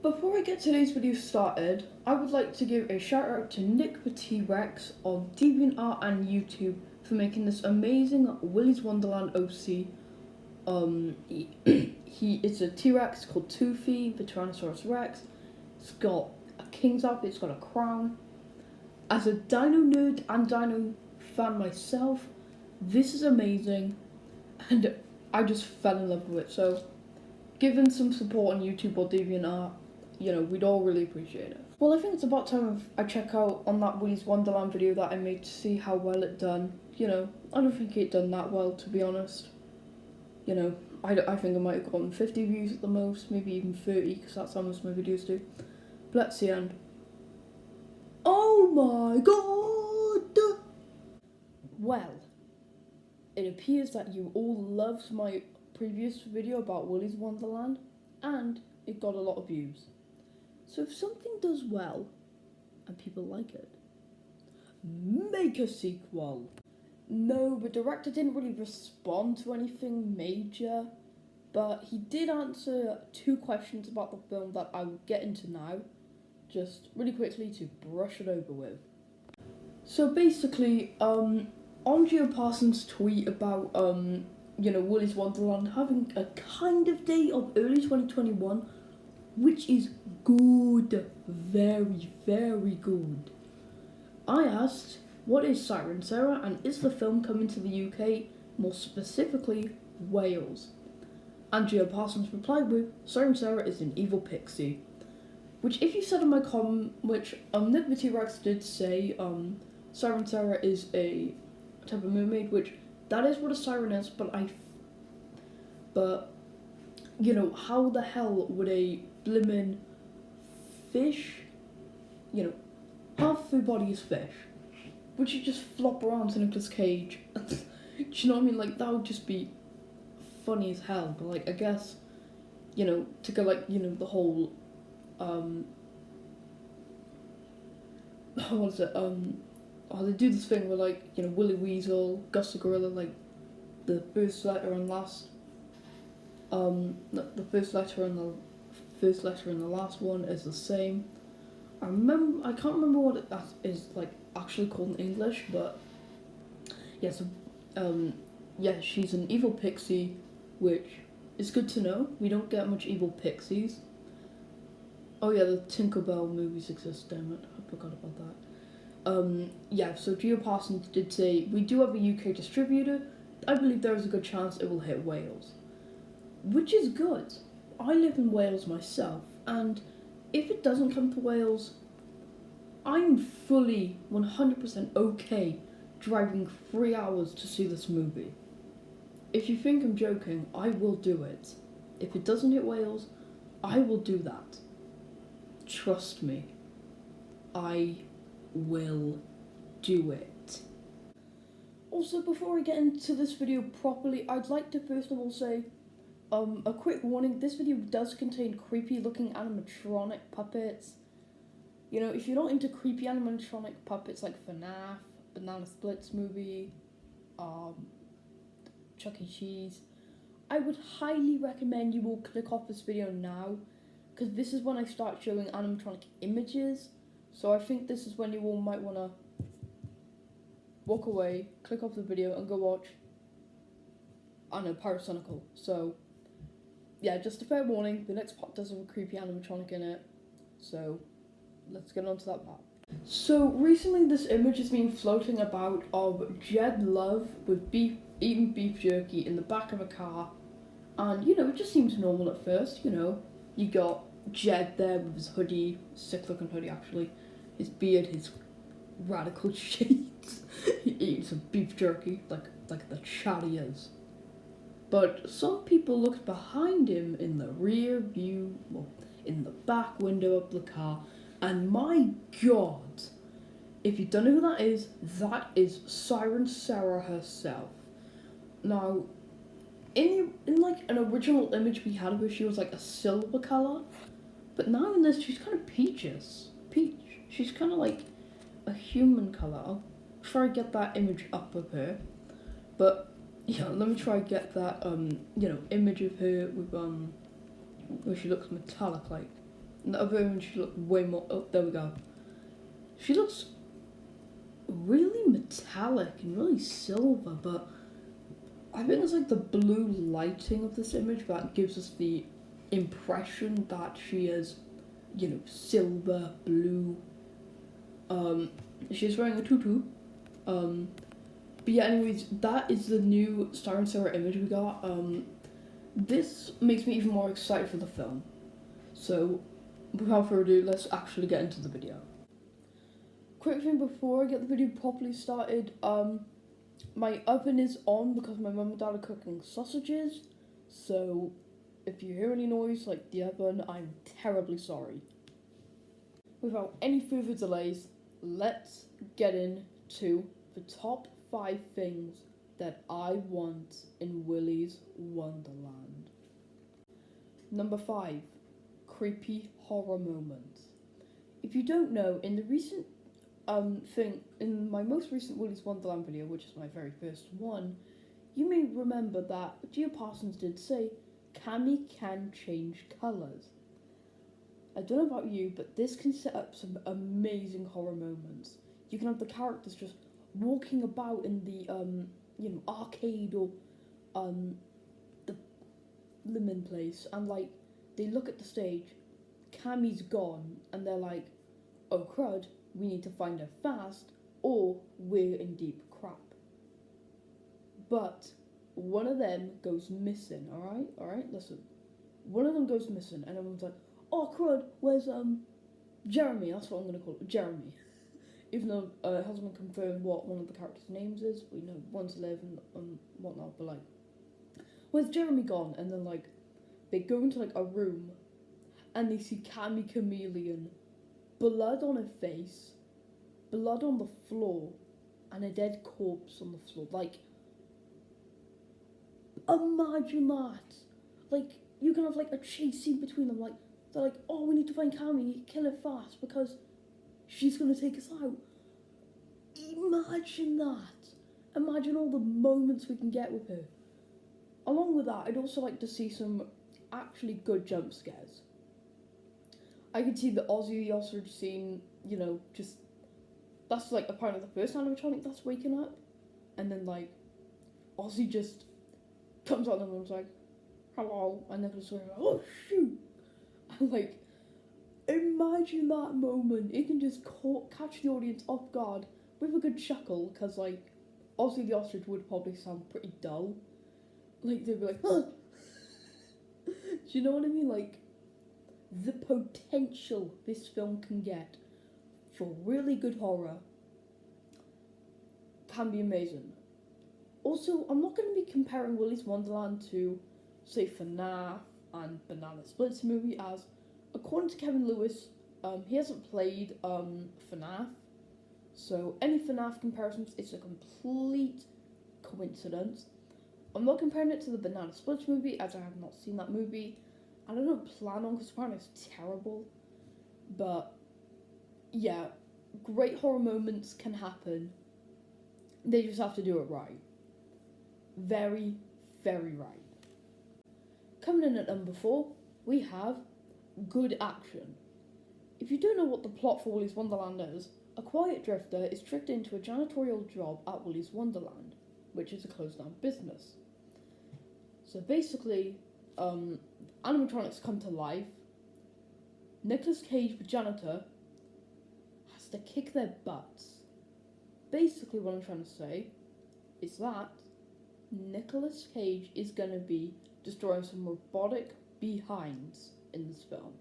Before I get today's video started, I would like to give a shout out to Nick the T-Rex on DeviantArt and YouTube for making this amazing Willy's Wonderland OC. It's a T-Rex called Toothy, the Tyrannosaurus Rex. It's got a king's outfit, it's got a crown. As a dino nerd and dino fan myself, this is amazing, and I just fell in love with it. So, given some support on YouTube or DeviantArt, we'd all really appreciate it. Well, I think it's about time I check out on that Willy's Wonderland video that I made to see how well it done. I don't think it done that well, to be honest. I think I might have gotten 50 views at the most, maybe even 30, because that's how most of my videos do. But let's see, and oh my god! Well, it appears that you all loved my previous video about Willy's Wonderland, and it got a lot of views. So if something does well, and people like it, make a sequel. No, the director didn't really respond to anything major, but he did answer 2 questions about the film that I will get into now, just really quickly to brush it over with. So basically, on Gio Parsons' tweet about, Willy's Wonderland having a kind of date of early 2021, which is good, very, very good. I asked, what is Siren Sarah, and is the film coming to the UK, more specifically, Wales? And Gio Parsons replied with, Siren Sarah is an evil pixie. Which, if you said in my comment, which Nick the T-Rex did say, Siren Sarah is a type of mermaid, which that is what a siren is, but how the hell would a blimmin' fish, half of her body is fish, would you just flop around to Nicolas Cage? Do you know what I mean? Like, that would just be funny as hell, but I guess, to go the whole, what is it, they do this thing where Willy Weasel, Gus the Gorilla, the first letter and last, the first letter and the last one is the same. I can't remember what that is actually called in English, but yeah, so she's an evil pixie, which is good to know. We don't get much evil pixies. Oh yeah, the Tinkerbell movies exist, damn it, I forgot about that. So Gio Parsons did say, we do have a UK distributor. I believe there is a good chance it will hit Wales. Which is good. I live in Wales myself, and if it doesn't come to Wales, I'm fully 100% okay driving 3 hours to see this movie. If you think I'm joking, I will do it. If it doesn't hit Wales, I will do that. Trust me. I will do it. Also, before I get into this video properly, I'd like to first of all say, a quick warning, this video does contain creepy looking animatronic puppets. If you're not into creepy animatronic puppets like FNAF, Banana Splits movie, Chuck E. Cheese, I would highly recommend you all click off this video now, because this is when I start showing animatronic images, so I think this is when you all might want to walk away, click off the video, and go watch, Parasonical. So, yeah, just a fair warning, the next part does have a creepy animatronic in it, so let's get on to that part. So, recently this image has been floating about of Jed Love with eating beef jerky in the back of a car, and, it just seems normal at first, you got Jed there with his hoodie, sick looking hoodie actually, his beard, his radical shades, he eats some beef jerky, like the chat he is. But some people looked behind him in the rear view, in the back window of the car, and my god, if you don't know who that is Siren Sarah herself. Now, in an original image we had of her, she was a silver colour, but now in this she's kind of peach. She's kind of like a human colour. I'll try to get that image up of her, but yeah, let me try to get that image of her with where she looks metallic like. In the other image, she looked way more. Oh, there we go. She looks really metallic and really silver, but I think it's like the blue lighting of this image that gives us the impression that she is, silver, blue. She's wearing a tutu. But yeah, anyways, that is the new Star and Sarah image we got. This makes me even more excited for the film. So, without further ado, let's actually get into the video. Quick thing before I get the video properly started, my oven is on because my mum and dad are cooking sausages. So, if you hear any noise like the oven, I'm terribly sorry. Without any further delays, let's get into the top 5 things that I want in Willy's Wonderland. Number 5, creepy horror moments. If you don't know, in the recent in my most recent Willy's Wonderland video, which is my very first one, you may remember that Gia Parsons did say Cammy can change colours. I don't know about you, but this can set up some amazing horror moments. You can have the characters just walking about in the arcade or the lemon place, and like they look at the stage, Cammy's gone, and they're like, oh crud, we need to find her fast or we're in deep crap. But one of them goes missing, alright, listen. One of them goes missing and everyone's like, oh crud, where's Jeremy? That's what I'm gonna call it, Jeremy. Even though it hasn't been confirmed what one of the characters' names is, we know one's 11 and whatnot, but like, where's Jeremy gone? And then like, they go into like a room and they see Cammy Chameleon, blood on her face, blood on the floor, and a dead corpse on the floor. Like, imagine that. Like, you can have like a chase scene between them. Like, they're like, oh, we need to find Cammy, kill her fast because she's gonna take us out. Imagine that. Imagine all the moments we can get with her. Along with that, I'd also like to see some actually good jump scares. I could see the Ozzy the Ostrich scene, just, that's like apparently the first animatronic that's waking up. And then like, Ozzy just comes out and everyone's like, hello, and Nicholas is like, oh shoot. And like, imagine that moment. It can just catch the audience off guard with a good chuckle, because like, Ozzy the Ostrich would probably sound pretty dull. Like, they'd be like, huh. Do you know what I mean? Like, the potential this film can get for really good horror can be amazing. Also, I'm not going to be comparing Willy's Wonderland to, say, FNAF and Banana Splits movie, as according to Kevin Lewis, he hasn't played FNAF, so any FNAF comparisons is a complete coincidence. I'm not comparing it to the Banana Splits movie, as I have not seen that movie, and I don't plan on, because apparently it's terrible. But yeah, great horror moments can happen. They just have to do it right. Very, very right. Coming in at number 4, we have good action. If you don't know what the plot for Willy's Wonderland is, a quiet drifter is tricked into a janitorial job at Willy's Wonderland, which is a closed down business. So basically, animatronics come to life. Nicolas Cage, the janitor, has to kick their butts. Basically what I'm trying to say is that Nicolas Cage is going to be destroying some robotic behinds in this film.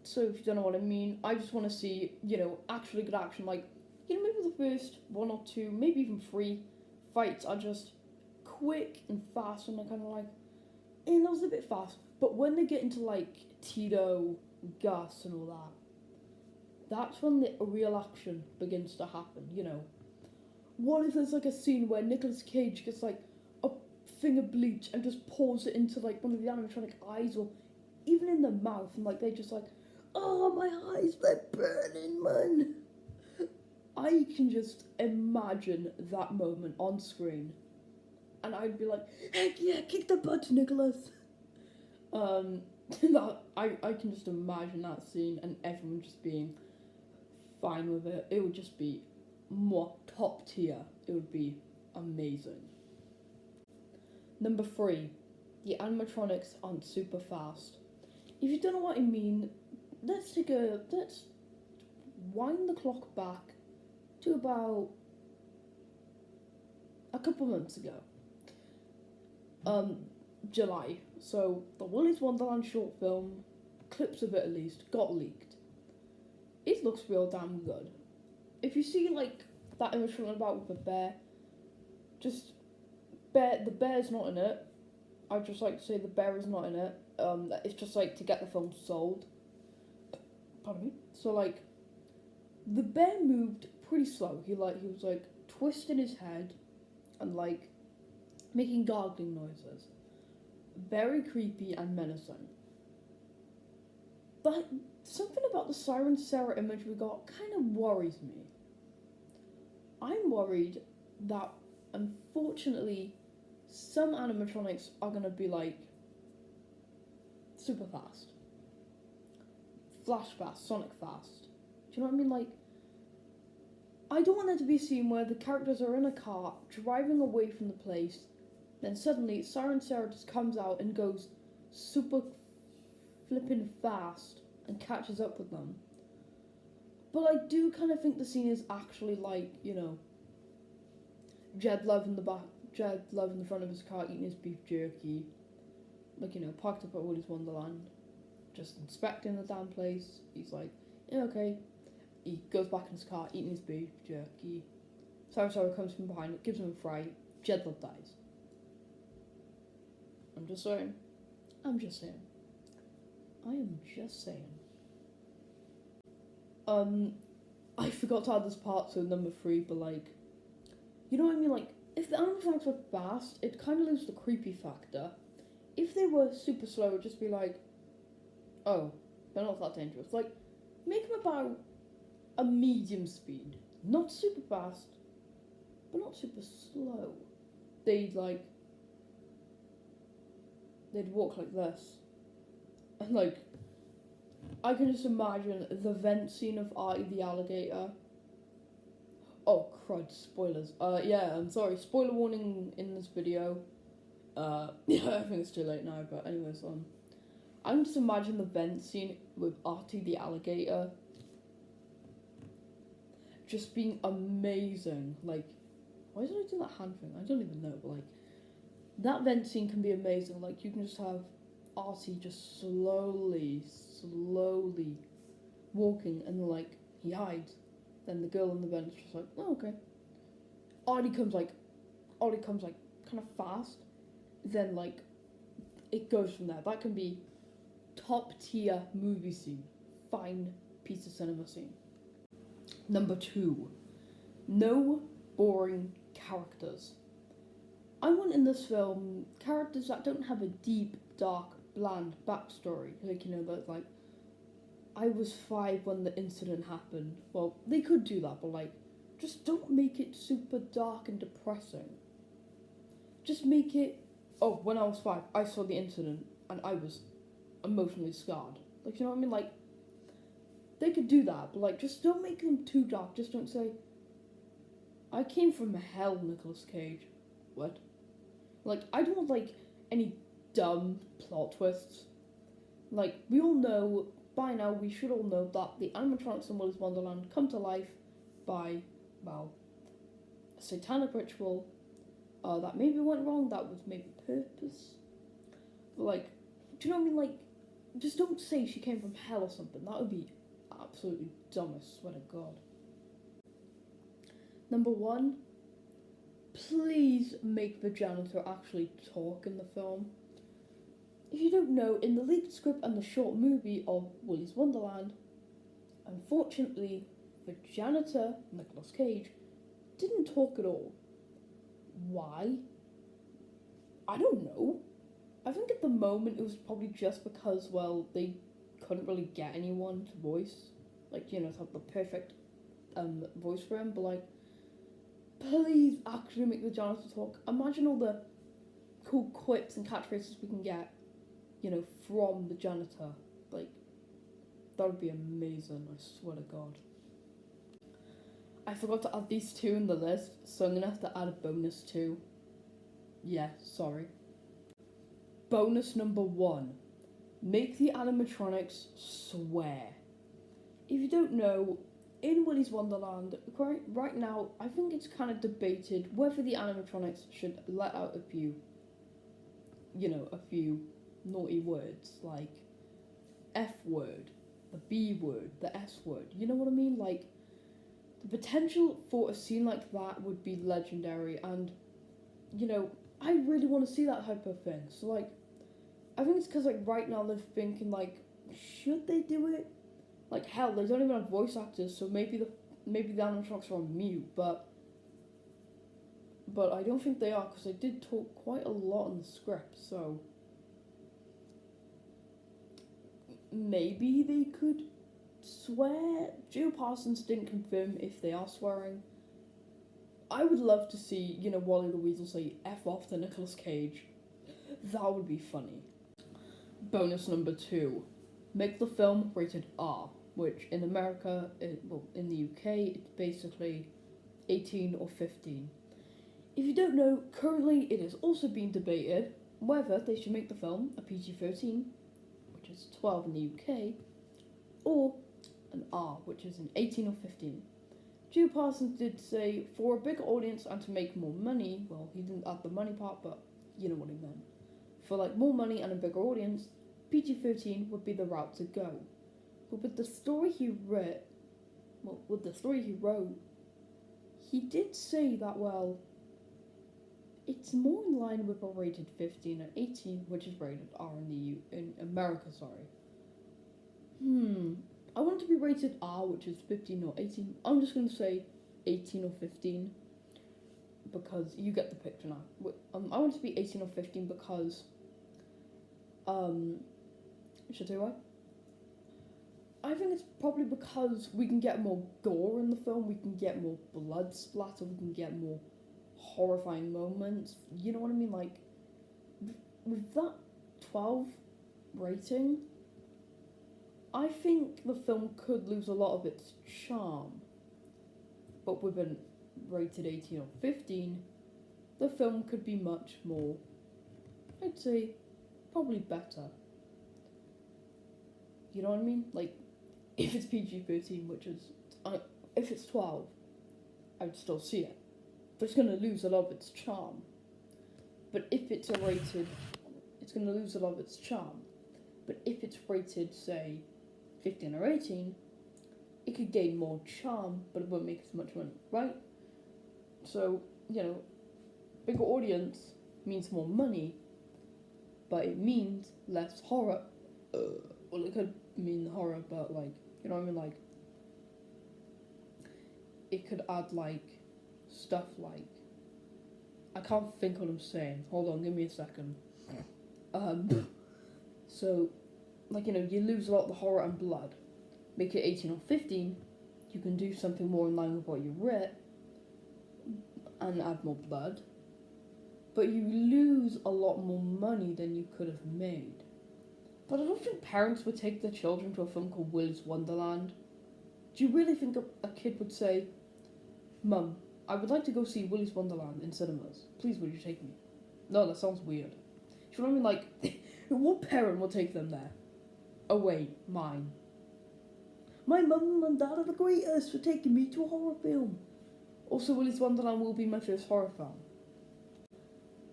So if you don't know what I mean, I just want to see, actually good action. Like, maybe the first 1 or 2, maybe even 3 fights are just quick and fast, and they're kind of like, that was a bit fast. But when they get into like Tito, Gus, and all that, that's when the real action begins to happen. What if there's like a scene where Nicolas Cage gets like a thing of bleach and just pours it into like one of the animatronic eyes, or even in the mouth, and like they just like, oh, my eyes, they're burning, man. I can just imagine that moment on screen, and I'd be like, heck yeah, kick the butt, Nicholas. that I can just imagine that scene and everyone just being fine with it. It would just be more top tier. It would be amazing. Number 3, the animatronics aren't super fast. If you don't know what I mean, let's wind the clock back to about a couple months ago. July. So the Willy's Wonderland short film, clips of it at least, got leaked. It looks real damn good. If you see like that image from about with the bear, the bear's not in it. I'd just like to say the bear is not in it. It's just like to get the film sold. Pardon me. So like, the bear moved pretty slow. He was like twisting his head, and like making gargling noises. Very creepy and menacing. But something about the Siren Sarah image we got kind of worries me. I'm worried that, unfortunately, some animatronics are going to be like super fast. Flash fast, Sonic fast. Do you know what I mean? Like, I don't want there to be a scene where the characters are in a car driving away from the place, then suddenly Siren Sarah just comes out and goes super flipping fast and catches up with them. But I do kind of think the scene is actually like, you know, Jed Love in the front of his car eating his beef jerky, like, you know, parked up at Willy's Wonderland, just inspecting the damn place. He's like, yeah, okay. He goes back in his car eating his beef jerky. Sarah comes from behind, gives him a fright. Jed Love dies. I'm just saying. I am just saying. I forgot to add this part to number 3, but like, you know what I mean? Like, if the animatronics were fast, it kind of loses the creepy factor. If they were super slow, it'd just be like, oh, they're not that dangerous. Like, make them about a medium speed. Not super fast, but not super slow. They'd walk like this. And like, I can just imagine the vent scene of Artie the alligator. Oh crud, spoilers. Yeah, I'm sorry, spoiler warning in this video. Yeah, I think it's too late now, but anyways, I can just imagine the vent scene with Artie the alligator just being amazing. Like, why did I do that hand thing? I don't even know, but like, that vent scene can be amazing. Like, you can just have Artie just slowly walking, and like, he hides. Then the girl on the vent is just like, oh, okay. Artie comes like kind of fast. Then like, it goes from there. That can be top tier movie scene. Fine piece of cinema scene. Number 2, no boring characters. I want in this film characters that don't have a deep, dark, bland backstory. Like, you know, that like, I was 5 when the incident happened. Well, they could do that, but like, just don't make it super dark and depressing. Just make it, oh, when I was 5, I saw the incident and I was emotionally scarred. Like, you know what I mean? Like, they could do that, but like, just don't make them too dark. Just don't say, I came from hell, Nicolas Cage. What? Like, I don't want like any dumb plot twists. Like, we all know, by now, we should all know that the animatronics in Willy's Wonderland come to life by, well, a satanic ritual that maybe went wrong, that was maybe purpose. But like, do you know what I mean? Like, just don't say she came from hell or something. That would be absolutely dumb, I swear to God. Number 1, please make the janitor actually talk in the film. If you don't know, in the leaked script and the short movie of Willy's Wonderland, unfortunately, the janitor, Nicolas Cage, didn't talk at all. Why? I don't know. I think at the moment it was probably just because, well, they couldn't really get anyone to voice, like, you know, to have the perfect voice for him, but like, please actually make the janitor talk. Imagine all the cool quips and catchphrases we can get from the Janitor. Like, that would be amazing, I swear to God. I forgot to add these two in the list, so I'm gonna have to add a bonus too. Yeah, sorry. Bonus number 1. Make the animatronics swear. If you don't know, in Willy's Wonderland, right now, I think it's kind of debated whether the animatronics should let out a few naughty words, like F word, the B word, the S word. You know what I mean? Like, the potential for a scene like that would be legendary, and, I really want to see that type of thing. So, like, I think it's because, like, right now they're thinking, like, should they do it? Like, hell, they don't even have voice actors, so maybe the animatronics are on mute, but I don't think they are, because they did talk quite a lot in the script, so maybe they could swear. Joe Parsons didn't confirm if they are swearing. I would love to see, Wally the Weasel say F off to Nicolas Cage. That would be funny. Bonus number 2. Make the film rated R, which in America, in the UK, it's basically 18 or 15. If you don't know, currently it is also being debated whether they should make the film a PG-13, which is 12 in the UK, or an R, which is an 18 or 15. Joe Parsons did say for a bigger audience and to make more money, well, he didn't add the money part, but you know what he meant. For like more money and a bigger audience, PG-13 would be the route to go. But with the story he wrote, he did say that, well, it's more in line with a rated 15 and 18, which is rated R in America, sorry. I want it to be rated R, which is 15 or 18. I'm just going to say 18 or 15, because you get the picture now. I want it to be 18 or 15 because, should I say why? I think it's probably because we can get more gore in the film, we can get more blood splatter, we can get more horrifying moments. You know what I mean? Like, with that 12 rating, I think the film could lose a lot of its charm. But with a rated 18 or 15, the film could be much more, I'd say, probably better. You know what I mean? Like, if it's PG-13, which is, if it's 12, I would still see it. But it's going to lose a lot of its charm. But if it's rated, it's going to lose a lot of its charm. But if it's rated, say, 15 or 18, it could gain more charm, but it won't make as much money, right? So, bigger audience means more money, but it means less horror. Well, it could mean horror, but, like, you know what I mean? Like, it could add, like, stuff like, I can't think what I'm saying. Hold on, give me a second. So, like, you lose a lot of the horror and blood. Make it 18 or 15, you can do something more in line with what you read, and add more blood. But you lose a lot more money than you could have made. But I don't think parents would take their children to a film called Willy's Wonderland. Do you really think a kid would say, Mum, I would like to go see Willy's Wonderland in cinemas. Please, would you take me? No, that sounds weird. Do you know what I mean? Like, what parent will take them there? Oh wait, mine. My mum and dad are the greatest for taking me to a horror film. Also, Willy's Wonderland will be my first horror film.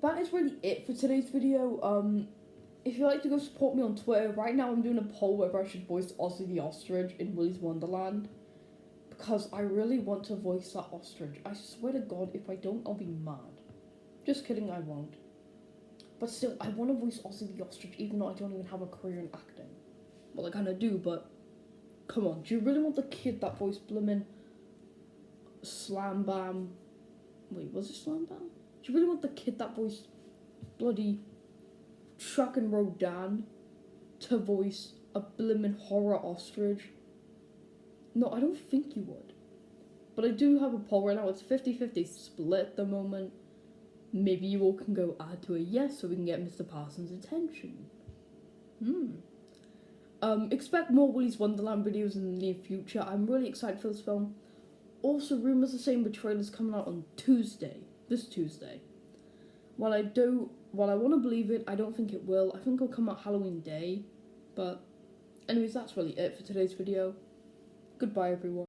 That is really it for today's video. If you'd like to go support me on Twitter, right now I'm doing a poll whether I should voice Ozzy the Ostrich in Willy's Wonderland. Because I really want to voice that ostrich. I swear to God, if I don't, I'll be mad. Just kidding, I won't. But still, I want to voice Ozzy the Ostrich, even though I don't even have a career in acting. Well, I kind of do, but come on. Do you really want the kid that voiced Bloomin' Slam Bam? Wait, was it Slam Bam? Do you really want the kid that voiced bloody Truck and Rodan to voice a blimmin' horror ostrich? No, I don't think you would. But I do have a poll right now. It's 50-50 split at the moment. Maybe you all can go add to a yes so we can get Mr. Parsons' attention. Expect more Willy's Wonderland videos in the near future. I'm really excited for this film. Also, rumours are saying the trailer's coming out on this Tuesday. While I want to believe it, I don't think it will. I think it'll come out Halloween Day. But anyways, that's really it for today's video. Goodbye, everyone.